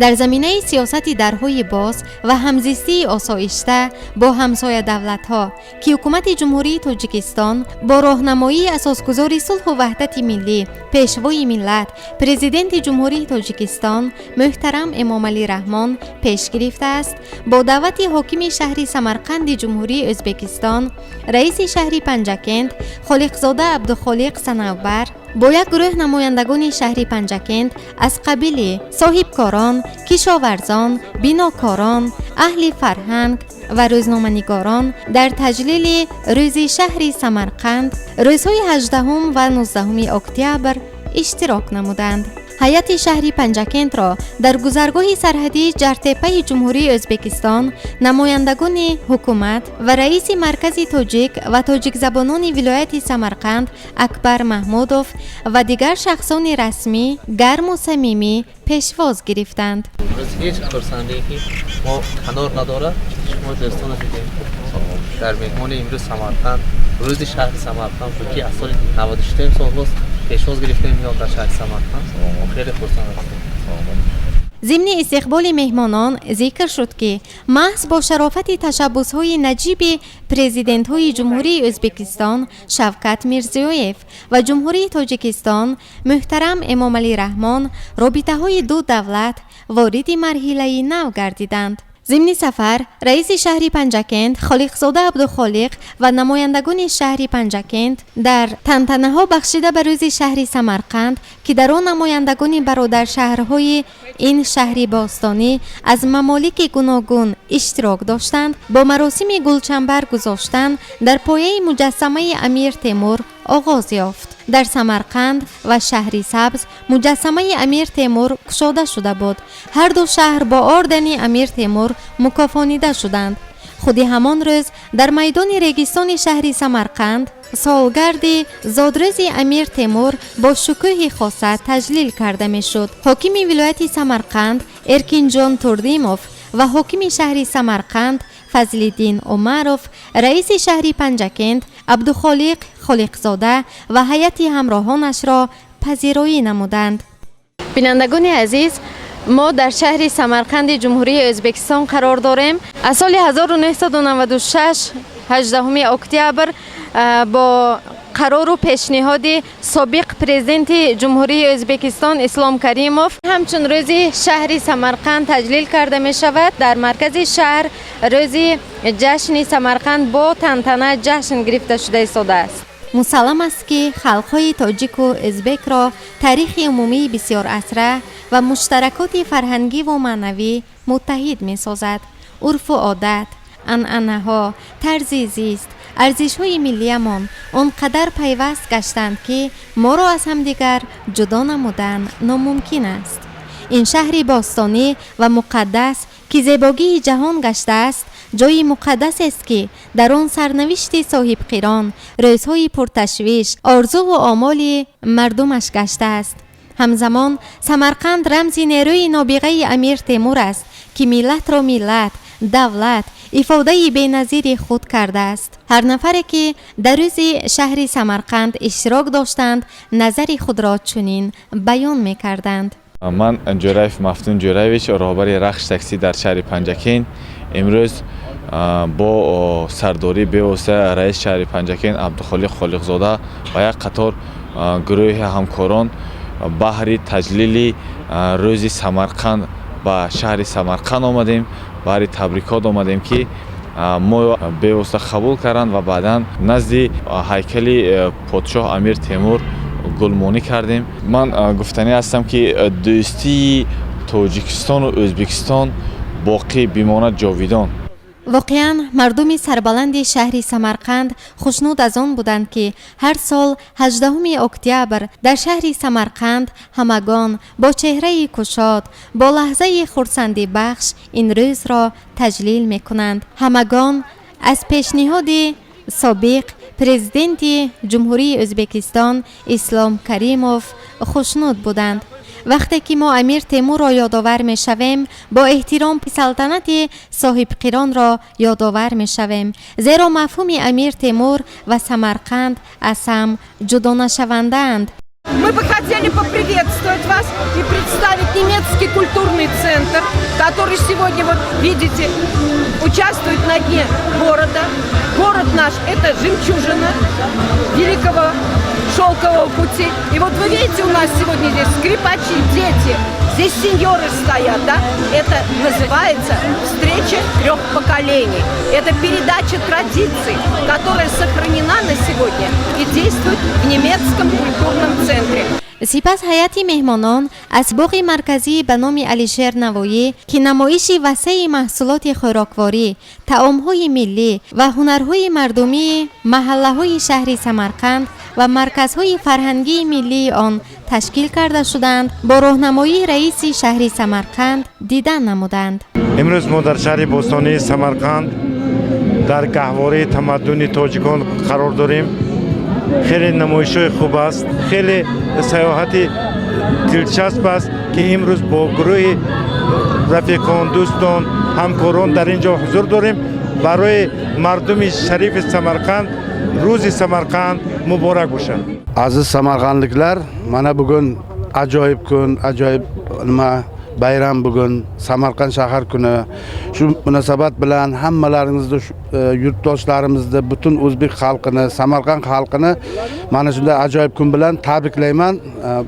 در زمینه سیاست درهای باز و همزیستی آسایشته با همسایه دولت‌ها که حکومت جمهوری تاجیکستان با راهنمایی اساسگذار صلح و وحدت ملی، پیشوای ملت، پرزیدنت جمهوری تاجیکستان محترم امامعلی رحمان پیش گرفته است با دعوت حاکم شهر سمرقند جمهوری ازبکستان، رئیس شهر پنجکند خالقزاده عبدالخالق صنوبر با یک گروه نمایندگان شهر پنجکند از قبیل صاحبکاران، کشاورزان، بیناکاران، اهل فرهنگ و روزنامه‌نگاران در تجلیل روز شهر سمرقند روزهای 18 و 19 اکتبر اشتراک نمودند. هیئت شهری پنجکند را در گذرگاه سرحدی جرتپه جمهوری ازبکستان نمایندگان حکومت و رئیس مرکز تاجیک و تاجیک زبانان ولایت سمرقند اکبر محمودوف و دیگر شخصان رسمی گرم و صمیمی پیشواز گرفتند. هیچ خرسندی که ما قرار نداره ما دوستان دیدیم در مهمان امروز سمرقند روز شهر سمرقند بود که از سال 96 سال است پیشواز گرفتیم میاد در شهر سمرقند. خیلی خرسند هستیم. ضمن استقبال مهمانان ذکر شد که محض با شرافت تشبس‌های نجیب پرزیدنت‌های جمهوری ازبکستان شوکت میرزیویف و جمهوری تاجیکستان محترم امامعلی رحمان رابطه‌های دو دولت وارد مرحله نو گردیدند. ضمن سفر رئیس شهر پنجکند خالقزاده عبدالخالق و نمایندگان شهر پنجکند در تنتنه‌ها بخشیده به روز شهر سمرقند که در آن نمایندگان برادر شهرهای این شهر باستانی از ممالک گوناگون اشتراک داشتند با مراسم گلچنبر گذاشتن در پایه مجسمه امیر تیمور آغاز یافت. در سمرقند و شهر سبز مجسمه امیر تیمور کشاده شده بود. هر دو شهر با آردن امیر تیمور مکافانیده شدند. خودی همان روز در میدان ریگستان شهر سمرقند سالگرد زادروز امیر تیمور با شکوه خاصه تجلیل کرده می شد. حاکم ولایت سمرقند ارکین جان توردیموف و حاکم شهر سمرقند فضلالدین عمروف، رئیس شهر پنجکند عبدالخالق خالقزاده و هیئت همراهانش را پذیرایی نمودند. بینندگان عزیز، ما در شهر سمرقند جمهوری ازبکستان قرار داریم. از سال 1996 18 اکتبر با قرار و پیشنهاد سابق پرزیدنت جمهوری ازبکستان اسلام کریموف همچون روز شهر سمرقند تجلیل کرده می شود. در مرکز شهر روز جشن سمرقند با تنتنه جشن گرفته شده ایستاده است. مسلم است که خلق‌های تاجیک و ازبک را تاریخ عمومی بسیار عصره و مشترکات فرهنگی و معنوی متحد می سازد. عرف و عادت، عنعنه‌ها، طرز زیست، ارزش‌های ملی‌مان آنقدر پیوست گشتند که ما را از همدیگر جدا نمودن ناممکن است. این شهر باستانی و مقدس که زیبایی جهان گشته است، جای مقدس است که در آن سرنوشت صاحب قران، روزهای پرتشویش، آرزو و آمال مردمش گشته است. همزمان سمرقند رمز نیروی نابغه امیر تیمور است که ملت را ملت، دولت، افاده بی‌نظیر خود کرده است. هر نفری که در روز شهر سمرقند اشتراک داشتند نظر خود را چنین بیان می‌کردند. من جورایف مفتون جورایویچ راهبر رخش تاکسی در شهر پنجکند امروز با سرداری بیوسه رئیس شهر پنجکند عبدالخالق خالقزاده و یک قطار گروه همکاران بهر تجلیل روز سمرقند با شهر سمرقند آمدیم. برای تبریکات آمدیم که ما بیوسته قبول کردند و بعدا نزد هیکل پادشاه امیر تیمور گلمانی کردیم. من گفتنی هستم که دوستی تاجیکستان و ازبکستان باقی بماند جاویدان. واقعا مردم سربلند شهر سمرقند خوشنود از آن بودند که هر سال 18 اکتبر در شهر سمرقند همگان با چهره کشاد با لحظه خرسندی بخش این روز را تجلیل می کنند. همگان از پیشنهاد سابق پرزیدنت جمهوری ازبکستان اسلام کریموف خوشنود بودند. وقتی که ما امیر تیمور را یادآور می شویم با احترام سلطنت صاحب قران را یادآور می شویم، زیرا مفهوم امیر تیمور و سمرقند از هم جدا نشونده‌اند. Мы бы хотели поприветствовать вас и представить немецкий культурный центр, который сегодня, вот видите, участвует на дне города. Город наш – это жемчужина Великого Шелкового пути. И вот вы видите, у нас сегодня здесь скрипачи, дети, здесь сеньоры стоят, да? Это называется встреча трех поколений. Это передача традиций, которая сохранена на сегодня и действует в немецком культурном центре. سپس هیئت مهمانان از باغ مرکزی به نام علیشیر نوایی که نمایش وسیع محصولات خوراکواری، طعام‌های ملی و هنرهای مردمی محله‌های شهر سمرقند و مرکزهای فرهنگی ملی آن تشکیل کرده شدند، با راهنمایی رئیس شهر سمرقند دیدن نمودند. امروز ما در شهر بوستانی سمرقند در گهواره تمدن تاجیکان قرار داریم. خیلی نمایش‌های خوب است، خیلی سیاحت دلچسب است که امروز با گروه رفیقان، دوستان، همکاران در اینجا حضور داریم. برای مردم شریف سمرقند روز سمرقند مبارک باشد. Aziz samarqandliklar, mana bugun ajoyib kun, ajoyib bayram bugun, Samarqand shahar kuni. Shu munosabat bilan hammalaringizni, yurtdoshlarimizni, butun o'zbek xalqini, Samarqand xalqini mana shunday ajoyib kun bilan tabriklayman.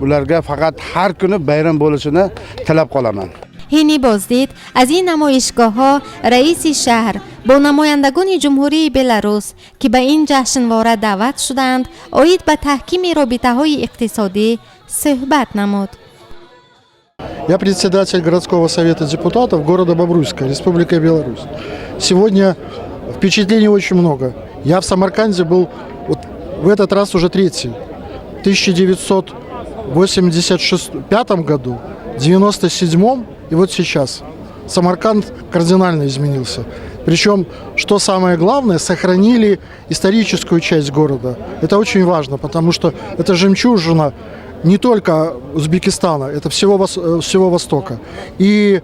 Ularga faqat har kuni bayram bo'lishini tilab qolaman. حین بازدید از این نمایشگاه ها رئیس شهر با نمایندگان جمهوری بلاروس که به این جشنواره دعوت شدند اید به تحکیم رابطه های اقتصادی صحبت نمود. Я председатель городского совета депутатов города Бобруйска, Республика Беларусь. Сегодня впечатлений очень много. Я в Самарканде был вот в этот раз уже третий. В 1985 году, в 1997 и вот сейчас. Самарканд кардинально изменился. Причем, что самое главное, сохранили историческую часть города. Это очень важно, потому что это жемчужина не только Узбекистана, это всего Востока. И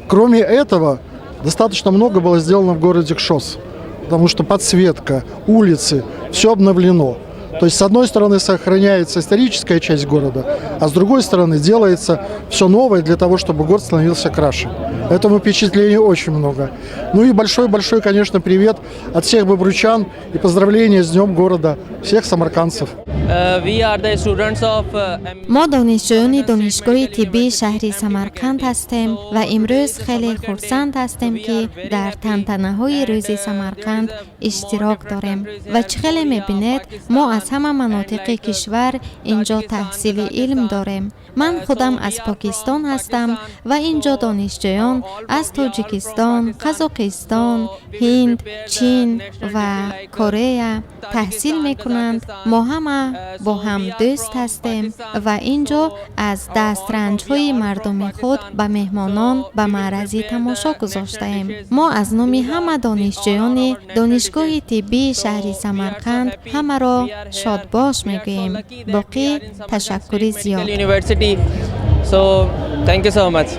кроме этого, достаточно много было сделано в городе Кшос, потому что подсветка, улицы, все обновлено. То есть, с одной стороны, сохраняется историческая часть города, а с другой стороны, делается все новое для того, чтобы город становился краше. Этому впечатлений очень много. Ну и большой-большой, конечно, привет от всех бобручан и поздравления с Днем города всех самаркандцев. ما دانشجویان دانشگاه طبی شهر سمرقند هستیم و امروز خیلی خرسند هستیم که در تنتنه‌های روز سمرقند اشتراک داریم و خیلی می‌بینید ما از همه مناطق کشور اینجا تحصیل علم داریم. من خودم از پاکستان هستم و اینجا دانشجویان از تاجیکستان، قزاقستان، هند، چین و کره تحصیل میکنند. ما همه با هم دوست هستیم و اینجا از دسترنج‌های مردم خود به مهمانان به معرض تماشا گذاشتیم. ما از نام همه دانشجویان دانشگاه طبی شهر سمرقند همه را شادباش میگوییم. باقی تشکر زیاد. So, thank you so much.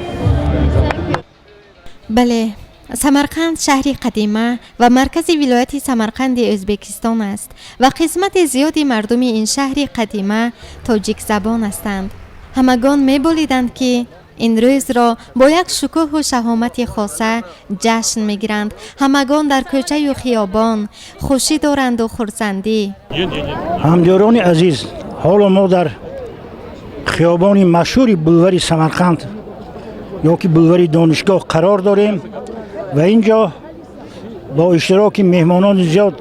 بله، سمرقند شهری قدیمه و مرکز ولایت سمرقند ازبکستان است و قسمت زیادی مردم این شهر قدیمه تاجیک زبان هستند. همگان می‌بولیدند که این روز را با یک شکوه و شهامت خاصه جشن می‌گیرند. همگان در کوچه و خیابان خوشی دارند و خرسندی. همداران عزیز، حالا ما در خیابان مشهور بولوار سمرقند یا که بولوار دانشگاه قرار داریم و اینجا با اشتراک مهمانان زیاد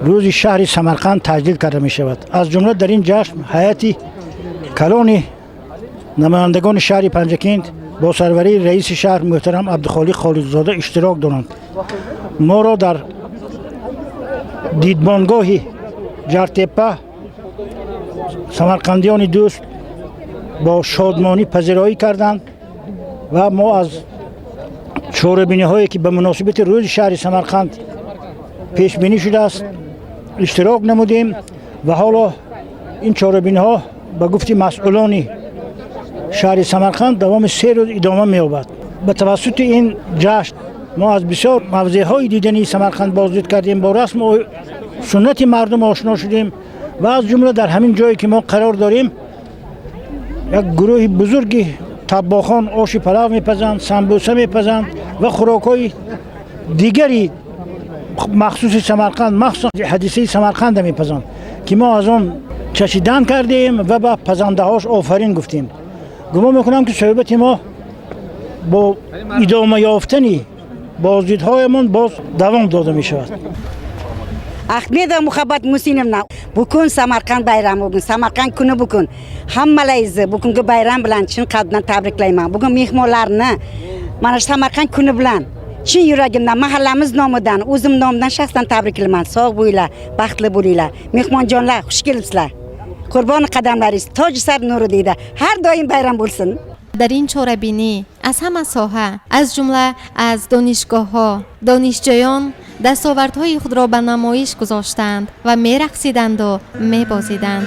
روز شهر سمرقند تجلیل کرده می شود. از جمله در این جشن هیئت کلان نمایندگان شهر پنجکند با سروری رئیس شهر محترم عبدالخالق خالقزاده اشتراک دارند. ما را در دیدبانگاه جرتپه سمرقندیان دوست با شادمانی پذیرایی کردند و ما از چهاربینی هایی که به مناسبت روز شهر سمرقند پیش بینی شده است اشتراک نمودیم و حالا این چهاربینی ها به گفت مسئولان شهر سمرقند دوام 3 روز ادامه می‌یابد. به توسط این جشن ما از بسیار موضوع های دیدنی سمرقند بازدید کردیم، با رسم و سنت مردم آشنا شدیم و از جمله در همین جایی که ما قرار داریم یک گروه بزرگی طباخان آش پلاو میپزند، سمبوسه میپزند و خوراکای دیگری مخصوص سمرقند، مخصوص حدیثه سمرقند میپزند که ما از آن چشیدن کردیم و به پزنده هاش آفرین گفتیم. گمان میکنم که صحبت ما با ادامه یافتنی بازدیدهایمان باز دوام داده می شود. احمد مخابات موسینم نه بکن سمرقند bayram bugün Samarqand kuni bugün hammalayzi bugungi bayram bilan chin qalbdan tabriklayman. Bugun mehmonlarni mana Samarqand kuni bilan chin yuragimdan mahallamiz nomidan o'zim nomidan shaxsan tabriklayman. Sog' bo'linglar, baxtli bo'linglar. Mehmonjonlar, xush kelibsizlar. Qurboni qadamlaringiz toj sar nuri deydi. Har doim bayram bo'lsin. در این چاره‌بینی از همه ساحه از جمله از دانشگاه‌ها دانشجویان دستاوردهای خود را به نمایش گذاشتند و می‌رقصیدند و می‌بازیدند.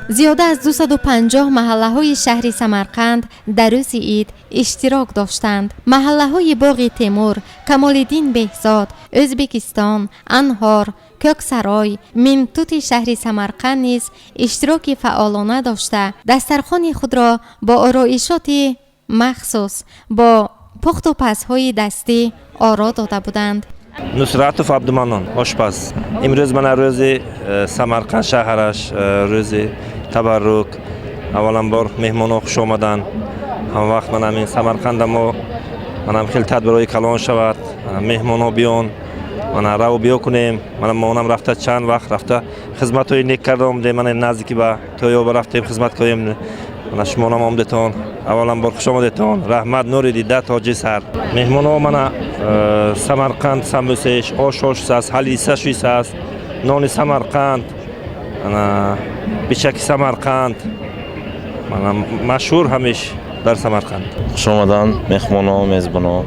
زیاده از 250 محله های شهر سمرقند در روز عید اشتراک داشتند. محله های باغ تیمور، کمال‌الدین بهزاد، ازبکستان، انهار، کوکسرای، ممتوت شهر سمرقند نیز اشتراک فعالانه داشته دسترخوان خود را با آرایشات مخصوص با پخت و پزهای دستی آرا داده بودند. نصرتوف عبدالمنان آشپز. امروز من روز سمرقند شهرش روز تبرک. اولا بار مهمانان خوش آمدن. هم وقت من همین سمرقند منم خیلی تدبیرهای کلان شود. مهمانان بیان من رو بیا کنیم. منم رفته چند وقت رفته خدمت های نیک کردم. ده من نزدیکی به تویا رفتیم خدمت کنیم. من شما نام آمدتان. اولا بار خوش آمدتان. رحمت نوری دیده تاجی سر. مهمانان من سمرقند سمبوسش آش است، حلیسش است، نان سمرقند، بیچک سمرقند، مشهور همیشه در سمرقند. خوش آمدن مهمانا و میزبانا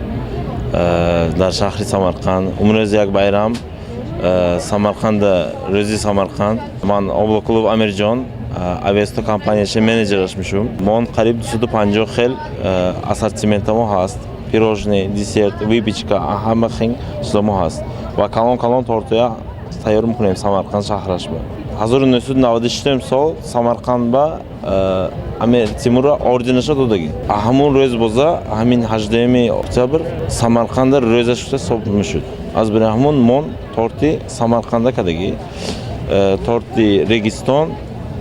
در شهر سمرقند. امروز یک bayram سمرقند روزی سمرقند. من Avlokluv Amirjon Avesto kompaniyasi menejerishmişim. من قریب 250 خیل assortimentamo هست. پیروژنی، دیسرت، ویپیچکا همه خیلی چیزا هست و کلان تورتیا تیار میکنیم سمرقند شهرش با 1994 سال سمرقند با امیر تیمور اوردینش دادگی همون روز بوده همین 18 اکتبر سمرقند روزش شده صبح میشد از بین همون من تورتی سمرقند کردگی تورتی رگستان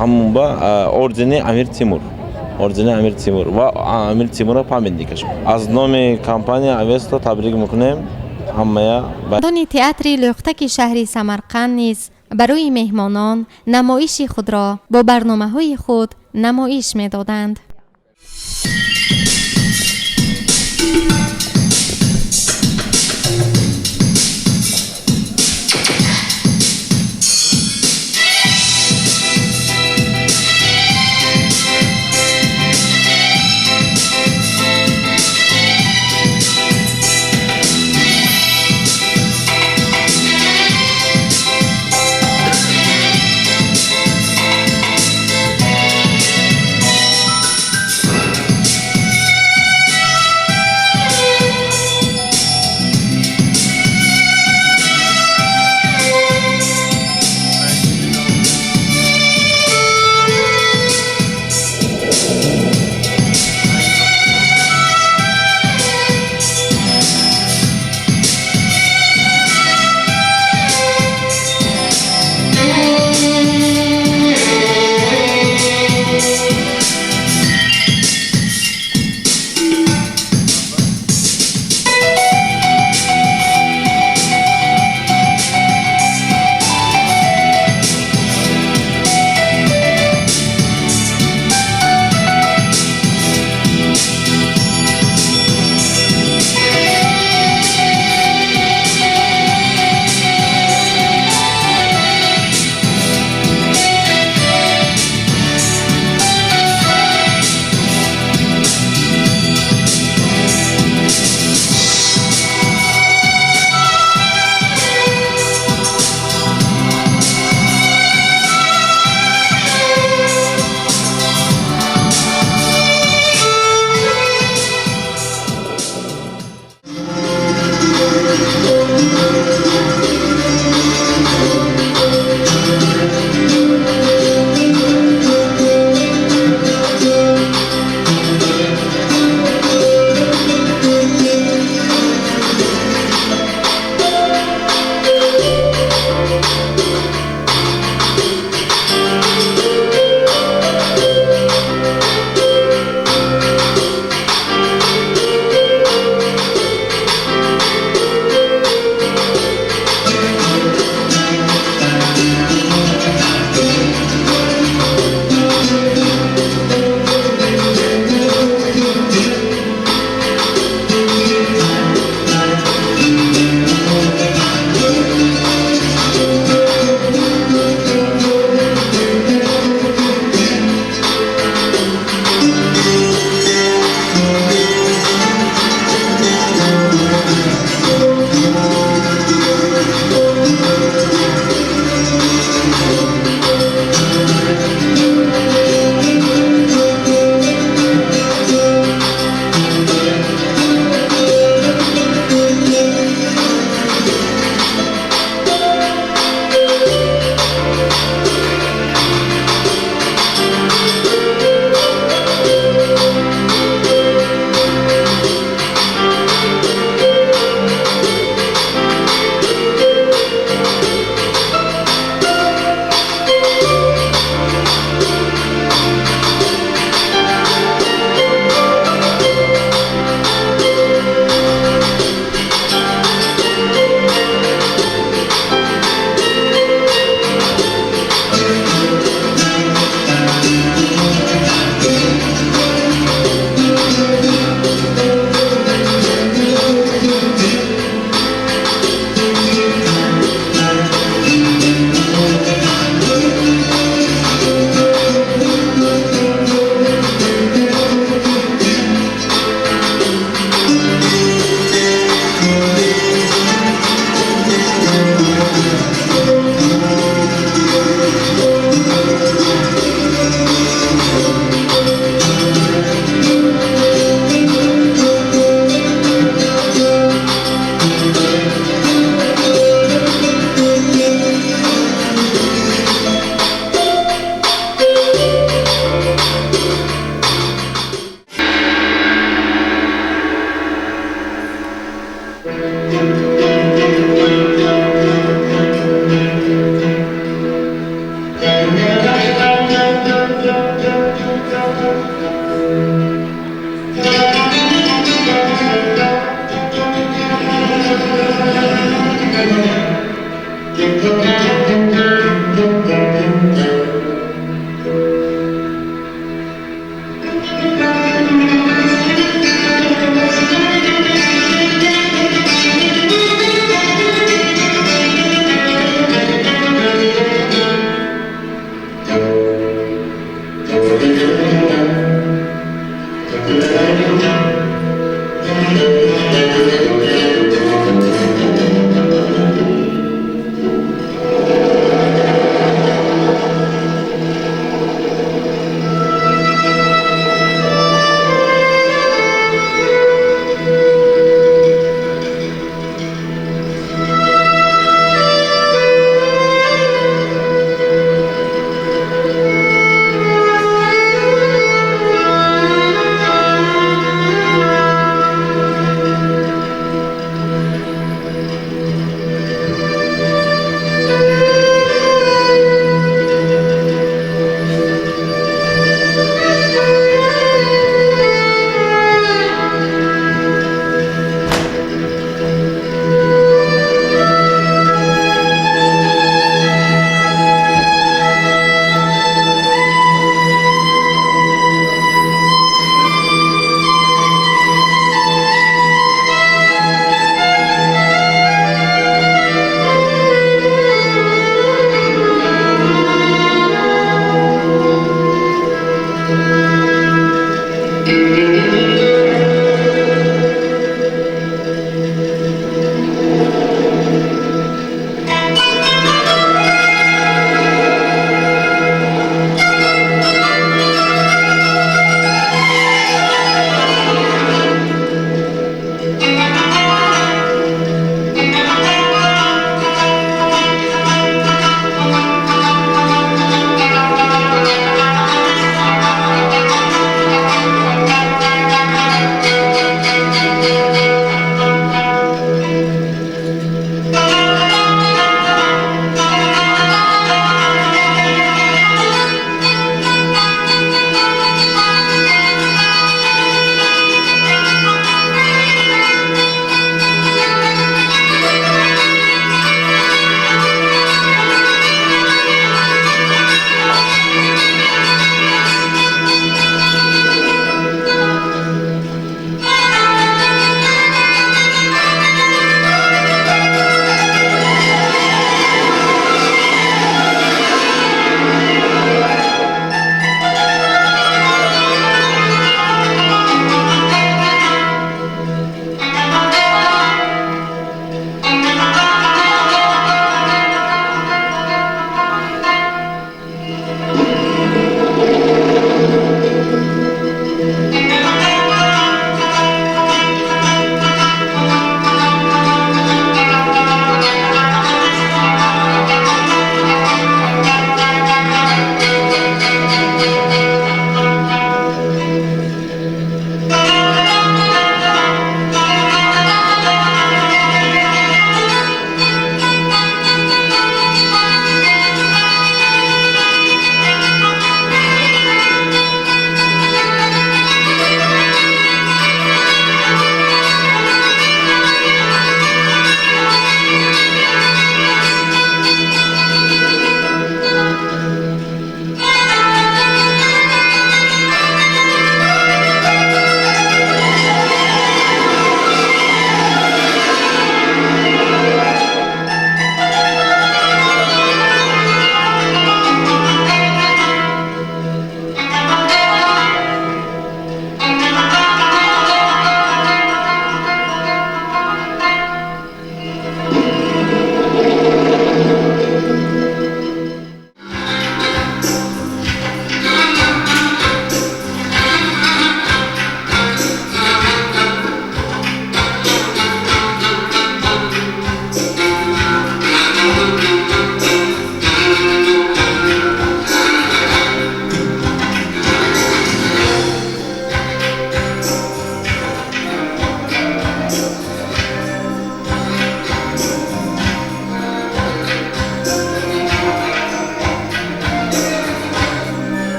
همون با اوردینی امیر تیمور اوردینی امیر تیمور و امیر تیمور پامندیکش از نام کمپانی اوستا تبریک میکنیم همه دانی تئاتر لختک شهر سمرقند نیز برای مهمانان نمایش خود را با برنامه‌های خود نمایش می‌دادند.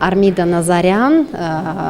Армида Назарян,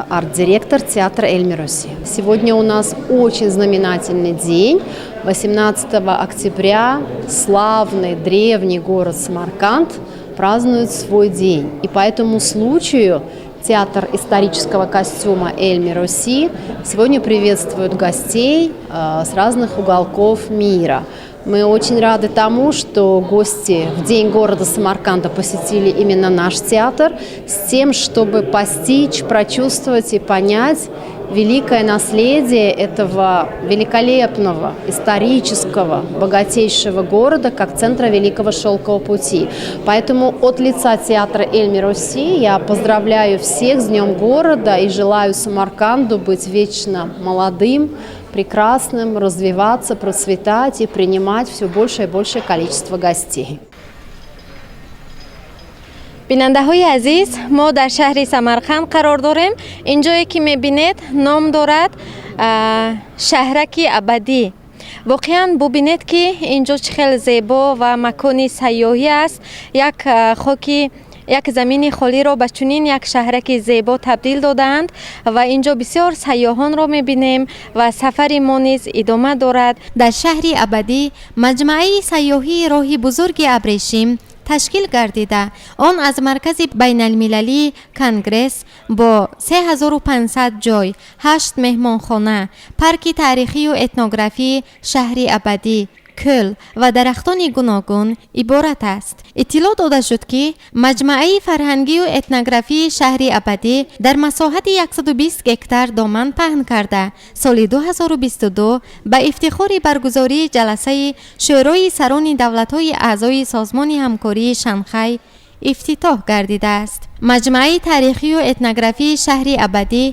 арт-директор театра Эльмироси. Сегодня у нас очень знаменательный день. 18 октября славный древний город Самарканд празднует свой день. И по этому случаю театр исторического костюма Эльмироси сегодня приветствует гостей с разных уголков мира. Мы очень рады тому, что гости в День города Самарканда посетили именно наш театр с тем, чтобы постичь, прочувствовать и понять великое наследие этого великолепного, исторического, богатейшего города, как центра Великого Шелкового пути. Поэтому от лица театра Эльмироси я поздравляю всех с Днем города и желаю Самарканду быть вечно молодым, прекрасным, развиваться, процветать и принимать все большее и большее количество гостей. бинандаҳои азиз, мо дар шаҳри Самарқанд қарор дорем. Инҷое ки мебинед ном дорад шаҳраки абадӣ. воқеан бубинед ки инҷо чӣ хел зебо ва макони сайёҳӣ аст. як замини холиро ба чунин як шаҳраки зебо табдил додаанд ва инҷо бисёр сайёҳонро мебинем ва сафари мо низ идома дорад. дар шаҳри абадӣ маҷмаъаи сайёҳии роҳи бузурги абрешим ташкил гардида он аз маркази байналмилалии конгресс бо 3500 ҷой, 8 меҳмонхона, парки таърихию этнографии шаҳри абадӣ, кӯл ва дарахтони гуногун иборат аст. иттилоъ дода шуд ки маҷмаъаи фарҳангию этнографии шаҳри абадӣ дар масоҳати 120 гектар доман паҳн карда соли 2022 ба ифтихори баргузории ҷаласаи шӯрои сарони давлатҳои аъзои созмони ҳамкории Шанхай ифтитоҳ гардидааст. маҷмаъаи таърихию этнографии шаҳри абадӣ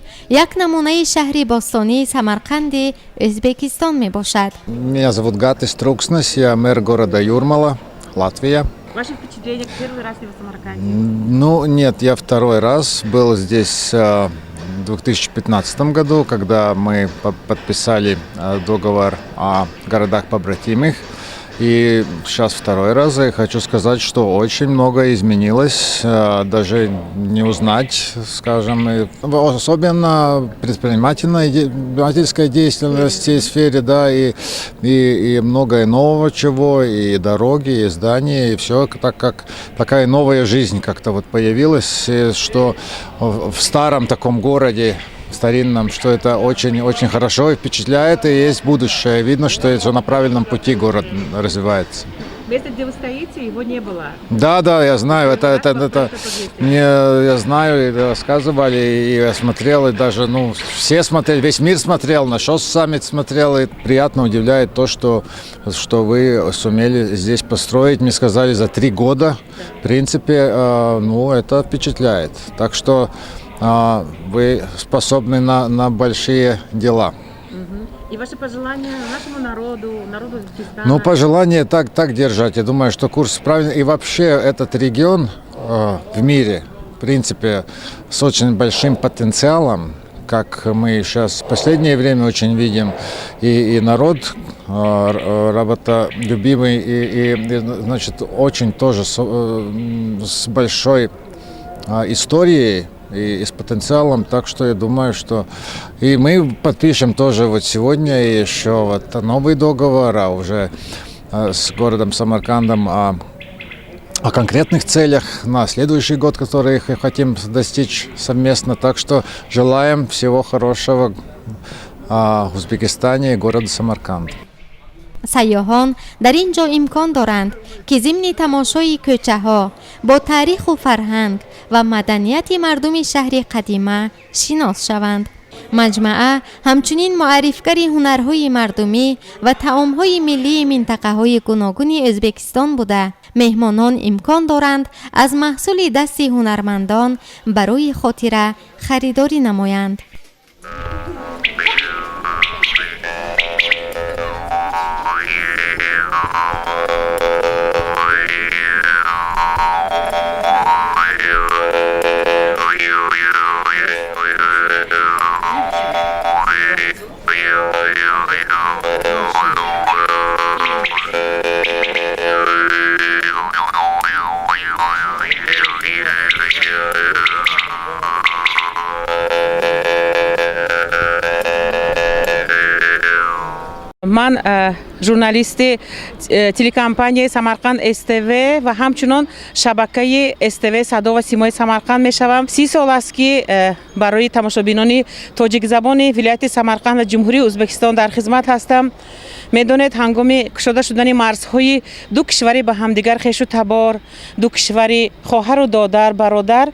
як намунаи шаҳри бостонии Самарқанди Ӯзбекистон мебошад. Меня зовут Гатис Трукснес, я мэр города Юрмала, Латвия. Ваши впечатления, первый раз ли вы в Самарканде? Ну, нет, я второй раз был здесь в 2015 году, когда мы подписали договор о городах-побратимых. И сейчас второй раз, и хочу сказать, что очень многое изменилось, даже не узнать, скажем, особенно предпринимательской деятельности в сфере, да, и многое нового чего, и дороги, и здания, и все, так как такая новая жизнь как-то вот появилась, что в старом таком городе, старинном, что это очень-очень хорошо и впечатляет, и есть будущее. Видно, что это на правильном пути город развивается. Место, где вы стоите, его не было. Да, я знаю, я знаю, и рассказывали, и я смотрел, и даже, все смотрели, весь мир смотрел, на ШОС саммит смотрел, и приятно удивляет то, что вы сумели здесь построить, мне сказали, за 3 года. В принципе, это впечатляет. Так что вы способны на большие дела. И ваши пожелания нашему народу Узбекистана? Пожелания так держать. Я думаю, что курс правильный. И вообще этот регион в мире, в принципе, с очень большим потенциалом, как мы сейчас в последнее время очень видим, и народ работолюбивый, и значит, очень тоже с большой историей, и с потенциалом, так что я думаю, что и мы подпишем тоже вот сегодня еще вот новый договор, уже с городом Самаркандом о конкретных целях на следующий год, которые хотим достичь совместно. Так что желаем всего хорошего в Узбекистане и города Самарканд. сайёҳон дар ин ҷо имкон доранд ки зимни тамошои кӯчаҳо бо таъриху фарҳанг ва маданияти мардуми шаҳри қадима шинос шаванд. маҷмаъа ҳамчунин муаррифгари ҳунарҳои мардумӣ ва таомҳои миллии минтақаҳои гуногуни Ӯзбекистон буда меҳмонон имкон доранд аз маҳсули дасти ҳунармандон барои хотира харидорӣ намоянд. من ژورنالیست تلکمپانی سمرقند استو و همچنان شبکه استو صدا و سیمای سمرقند میشوم. 30 سال است که برای تماشابینان تاجیک زبان ولایت سمرقند و جمهوری ازبکستان در خدمت هستم. میدونید هنگام کشاده شدن مرزهای دو کشوری به همدیگر خویش و تبار، دو کشوری خواهر و دادر برادر،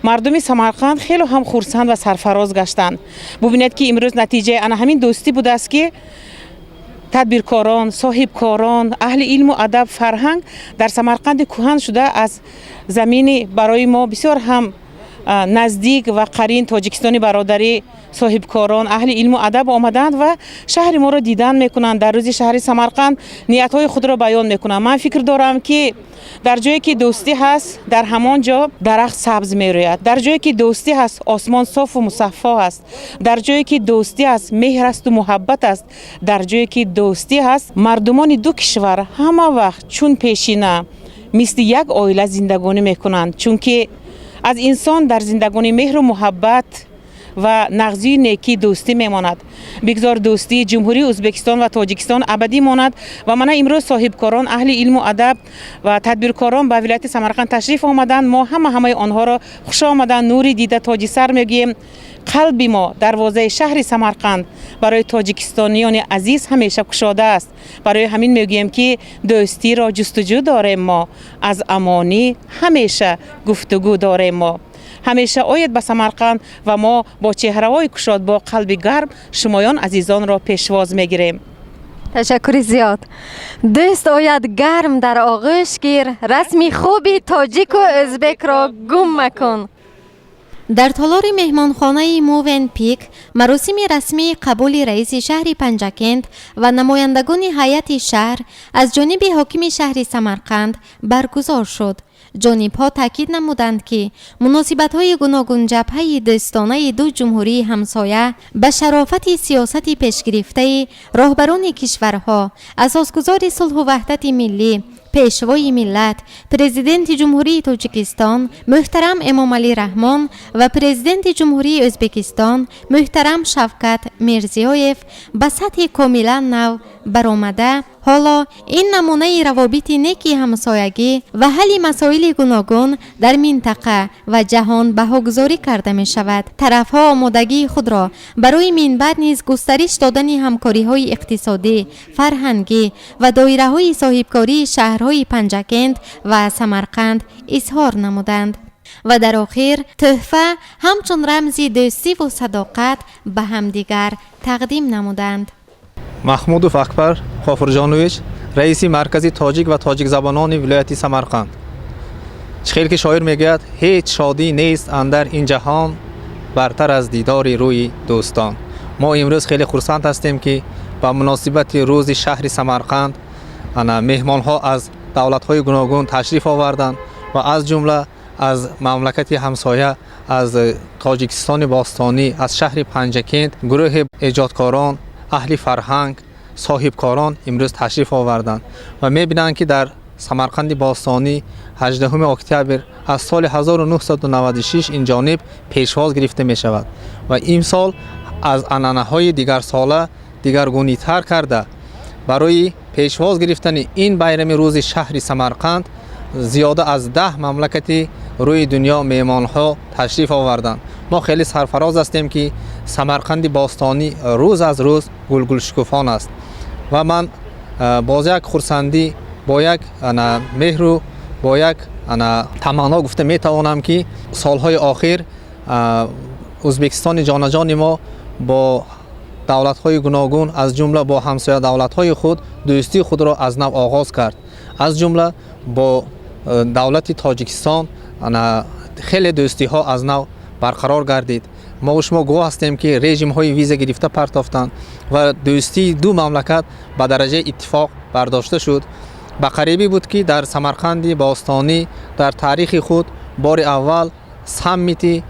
مردم سمرقند خیلی هم خرسند و سرفراز گشتند. ببینید که امروز نتیجه آن همین دوستی بوده است که تدبیرکاران، صاحبکاران، اهل علم و ادب، فرهنگ در سمرقند کهن شده از زمین برای ما بسیار هم نزدیک و قرین تاجیکستانی برادری صاحبکاران اهل علم و ادب آمدند و شهر ما را دیدن میکنند. در روز شهر سمرقند نیت‌های خود را بیان میکنند. من فکر دارم که در جایی که دوستی هست در همان جا درخت سبز میروید. در جایی که دوستی هست آسمان صاف و مصفا است. در جایی که دوستی هست مهر است و محبت است. در جایی که دوستی هست مردمان دو کشور همه وقت چون پیشینه مثل یک عائله زندگانی میکنند، چون که از انسان در زندگانی مهر و محبت و نغزی نیکی دوستی میماند. بگذار دوستی جمهوری ازبکستان و تاجیکستان ابدی ماند. و من امروز صاحبکاران اهل علم و ادب و تدبیرکاران به ولایت سمرقند تشریف آمدند. ما همه آنها را خوش آمدن نوری دیده تاجی سر میگیم. قلب ما دروازه شهر سمرقند برای تاجیکستانیان عزیز همیشه گشاده است. برای همین میگویم که دوستی را جستجو داریم ما، از امانی همیشه گفتگو داریم ما. همیشه آید به سمرقند و ما با چهره‌های گشاد با قلب گرم شمایان عزیزان را پیشواز میگیریم. تشکر زیاد. دوست آید گرم در آغوش گیر، رسمی خوبی تاجیک و ازبک را گم مکن. در تالار مهمانخانه موون پیک مراسم رسمی قبول رئیس شهر پنجکند و نمایندگان هیئت شهر از جانب حاکم شهر سمرقند برگزار شد. جانب‌ها تاکید نمودند که مناسبت‌های گوناگون جبهه دوستانه دو جمهوری همسایه به شرافت سیاست پیشگرفته راهبران کشورها، اساسگزار صلح و وحدت ملی، پیشوای ملت، پرزیدنت جمهوری تاجیکستان محترم امامعلی رحمان و پرزیدنت جمهوری ازبکستان محترم شفقت میرزیویف به سطح کاملا نو برآمده، حالا این نمونه روابط نیکی همسایگی و حل مسائل گوناگون در منطقه و جهان بهاگذاری کرده می شود. طرفها آمادگی خود را برای من بعد نیز گسترش دادن همکاری های اقتصادی، فرهنگی و دایره های صاحبکاری شهرهای پنجکند و سمرقند اظهار نمودند. و در آخر تحفه همچون رمزی دوستی و صداقت به همدیگر تقدیم نمودند. محمودوف اکبر غافرجانویچ رئیس مرکز تاجیک و تاجیک زبانان ولایت سمرقند. خیلی که شاعر میگوید هیچ شادی نیست اندر این جهان برتر از دیدار روی دوستان. ما امروز خیلی خرسند هستیم که با مناسبت روز شهر سمرقند مهمان ها از دولت های گوناگون تشریف آوردند و از جمله از مملکت همسایه از تاجیکستان باستانی از شهر پنجکند گروه ایجادکاران اهل فرهنگ صاحبکاران امروز تشریف آوردند و می‌بینند که در سمرقند باستانی 18 اکتبر از سال 1996 این جانب پیشواز گرفته می شود و امسال از عنعنه‌های دیگر ساله دیگرگونی‌تر کرده برای پیشواز گرفتن این بیرام روز شهر سمرقند زیاده از 10 مملکتی روی دنیا مهمان‌ها تشریف آوردند. ما خیلی سرفراز هستیم که سمرقند باستانی روز از روز گلگل شکوفان است و من باز یک خرسندی با یک مهر و با یک تمنا گفته می توانم که سالهای آخر ازبکستان جانجان ما با دولت‌های گوناگون از جمله با همسایه دولت‌های خود دوستی خود را از نو آغاز کرد. از جمله با دولت تاجیکستان خیلی دوستی ها از نو برقرار گردید. ما و شما گواه هستیم که رژیم های ویزا گرفته پرداختند و دوستی دو مملکت به درجه اتفاق برداشته شد. به قریبی بود که در سمرقند باستانی در تاریخ خود بار اول سمیتی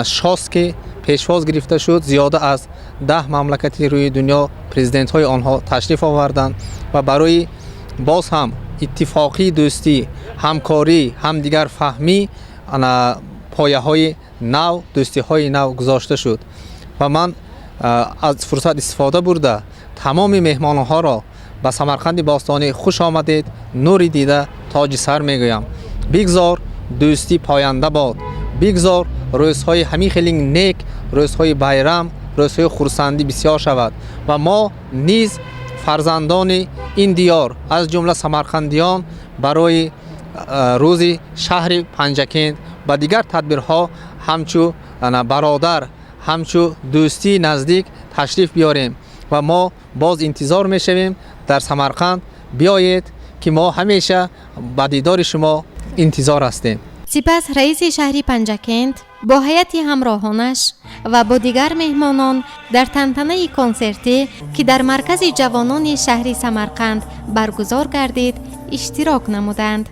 شاست که پیشواز گرفته شد. زیاده از 10 مملکتی روی دنیا پرزیدنت های آنها تشریف آوردند و برای باز هم اتفاقی دوستی، همکاری، همدیگر فهمی پایه های نو، دوستی های نو گذاشته شد و من از فرصت استفاده برده تمام مهمانها را به سمرقند باستانی خوش آمدید. نوری دیده تاج سر میگویم. بگذار دوستی پاینده باد. بگذار روزهای همین خیلی نیک، روزهای بیرام، روزهای خرسندی بسیار شود و ما نیز فرزندان این دیار از جمله سمرقندیان برای روز شهر پنجکین و دیگر تدبیرها همچو برادر، همچو دوستی نزدیک تشریف بیاریم و ما باز انتظار میشویم در سمرقند بیایید که ما همیشه با دیدار شما انتظار هستیم. سپس رئیس شهری پنجکند با هیئت همراهانش و با دیگر مهمانان در تنتنه کنسرتی که در مرکز جوانان شهر سمرقند برگزار گردید اشتراک نمودند.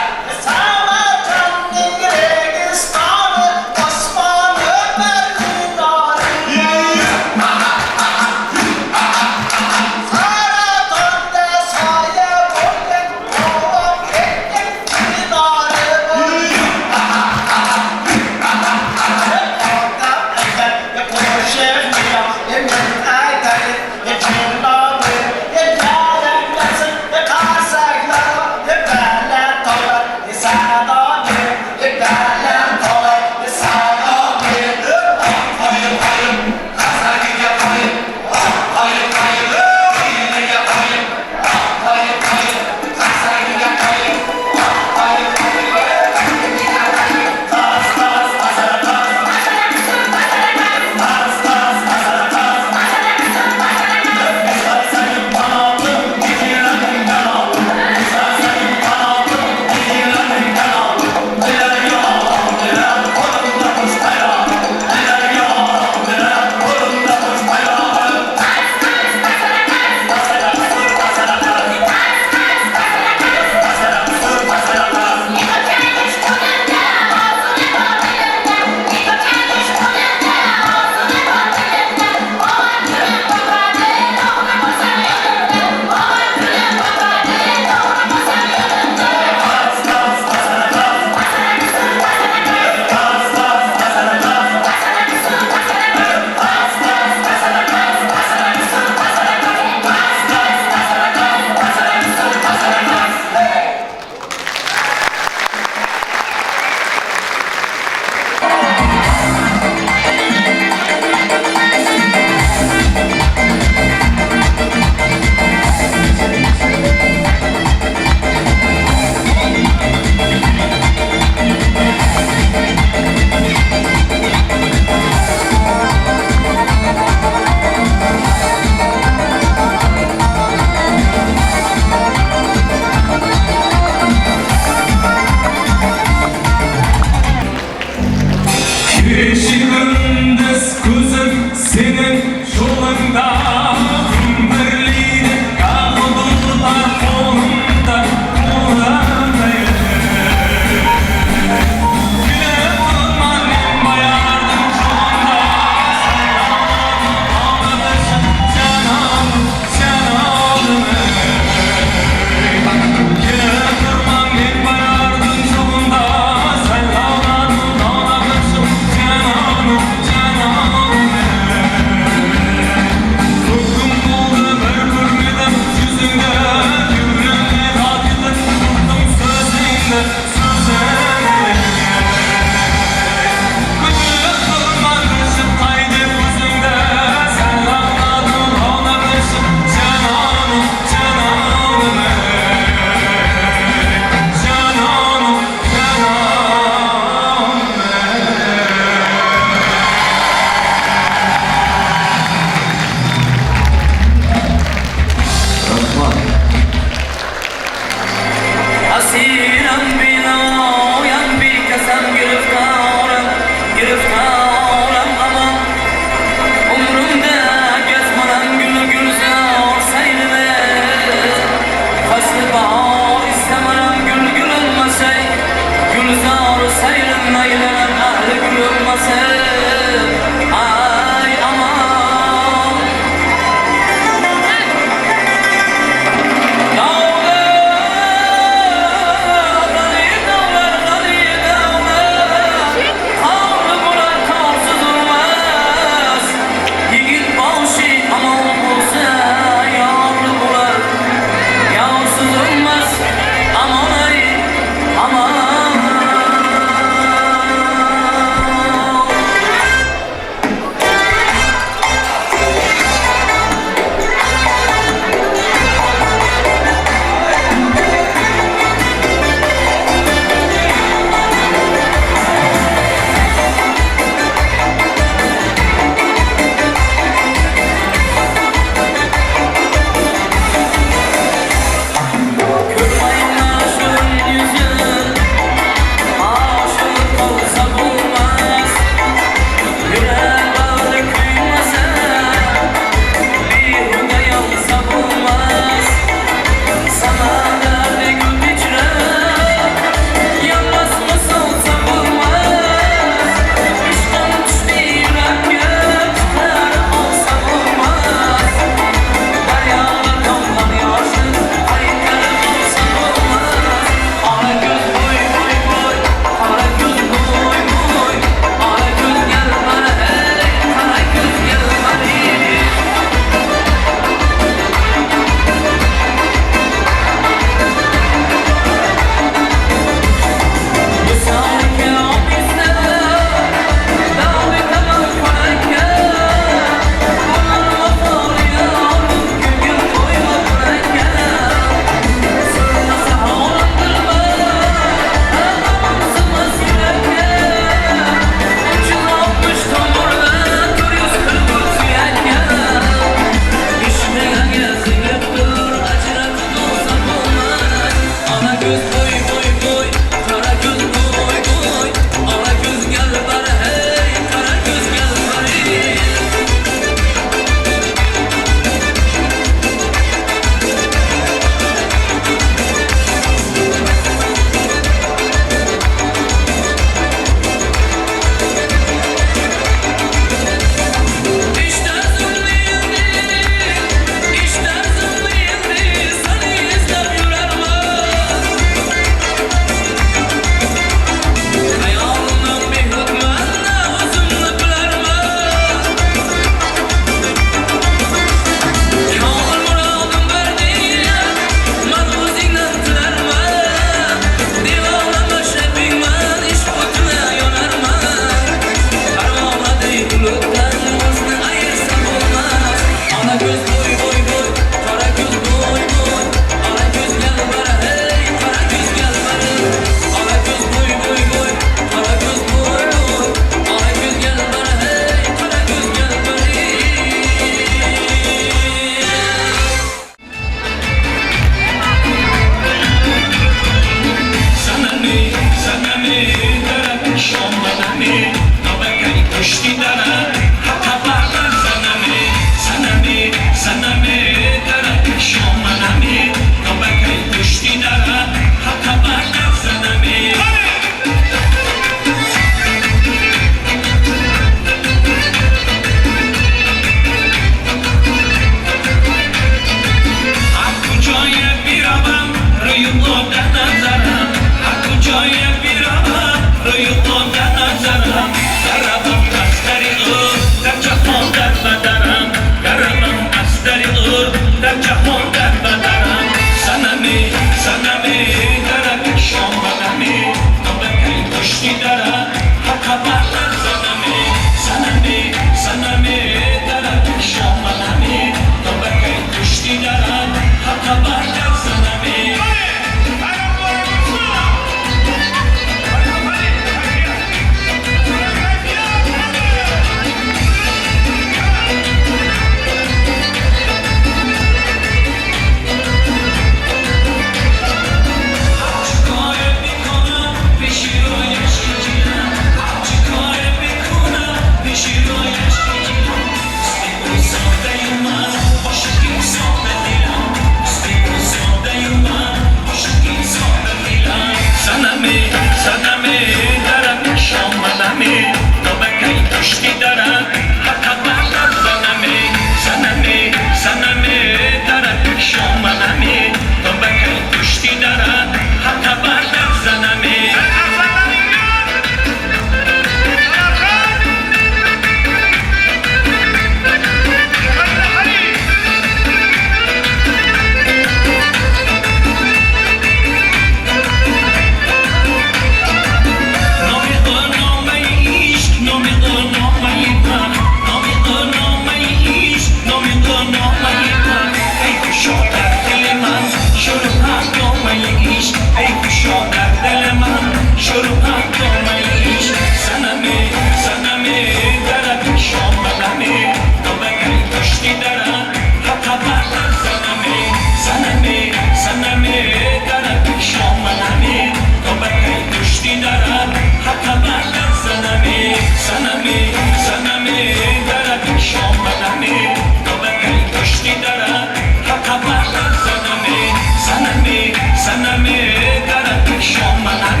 Samalang